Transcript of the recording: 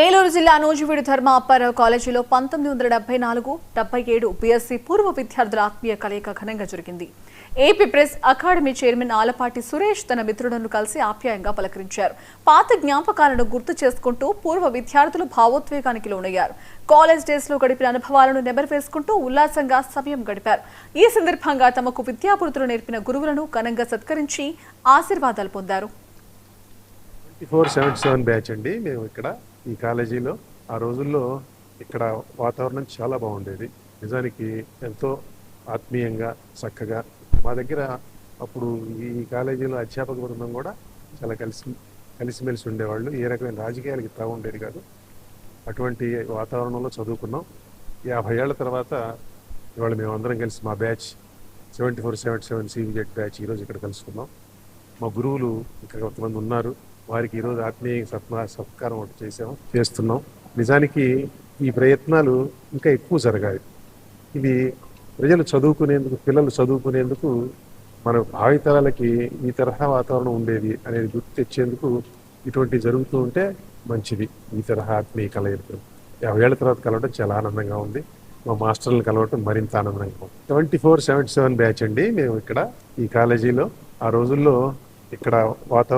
ఏలూరు జిల్లా నూజివీడు ధర్మ అప్పారావు కాలేజీలో 1974-77 బీఎస్సీ పూర్వ విద్యార్థుల ఆత్మీయ కలయిక ఘనంగా జరిగింది. AP press academy chairman Alapati Suresh తన మిత్రులను కలిసి ఆప్యాయంగా పలకరించారు. పాత జ్ఞాపకాలను గుర్తు చేసుకుంటూ పూర్వ విద్యార్థులు భావోద్వేగానికి లోనయ్యారు. కాలేజ్ డేస్ లో గడిపిన అనుభవాలను నెమరువేసుకుంటూ ఉల్లాసంగా సమయం గడిపారు. ఈ సందర్భంగా తమకు విద్యాబుద్ధులు నేర్పిన గురువులను ఘనంగా సత్కరించి ఆశీర్వాదాలు పొందారు. 2477 బ్యాచ్ అండి. మేము ఇక్కడ ఈ కాలేజీలో ఆ రోజుల్లో ఇక్కడ వాతావరణం చాలా బాగుండేది. నిజానికి ఎంతో ఆత్మీయంగా చక్కగా మా దగ్గర అప్పుడు ఈ కాలేజీలో అధ్యాపక బృందం కూడా చాలా కలిసిమెలిసి ఉండేవాళ్ళు. ఏ రకమైన రాజకీయాలకి తాగుండేది కాదు. అటువంటి వాతావరణంలో చదువుకున్నాం. 50 ఏళ్ల తర్వాత ఇవాళ మేమందరం కలిసి మా బ్యాచ్ 7477 CVZ బ్యాచ్ ఈరోజు ఇక్కడ కలుసుకున్నాం. మా గురువులు ఇక్కడ కొంతమంది ఉన్నారు. వారికి ఈరోజు ఆత్మీయ సత్కారం ఒకటి చేస్తున్నాం. నిజానికి ఈ ప్రయత్నాలు ఇంకా ఎక్కువ జరగాలి. ఇది ప్రజలు చదువుకునేందుకు, పిల్లలు చదువుకునేందుకు, మన భావితరాలకి ఈ తరహా వాతావరణం ఉండేది అనేది గుర్తు తెచ్చేందుకు ఇటువంటి జరుగుతూ ఉంటే మంచిది. ఈ తరహా ఆత్మీయ కలయికలు 50 ఏళ్ల తర్వాత కలవడం చాలా ఆనందంగా ఉంది. మా మాస్టర్లను కలవటం మరింత ఆనందంగా ఉంది. 2477 బ్యాచ్ అండి. మేము ఇక్కడ ఈ కాలేజీలో ఆ రోజుల్లో ఇక్కడ వాతావరణం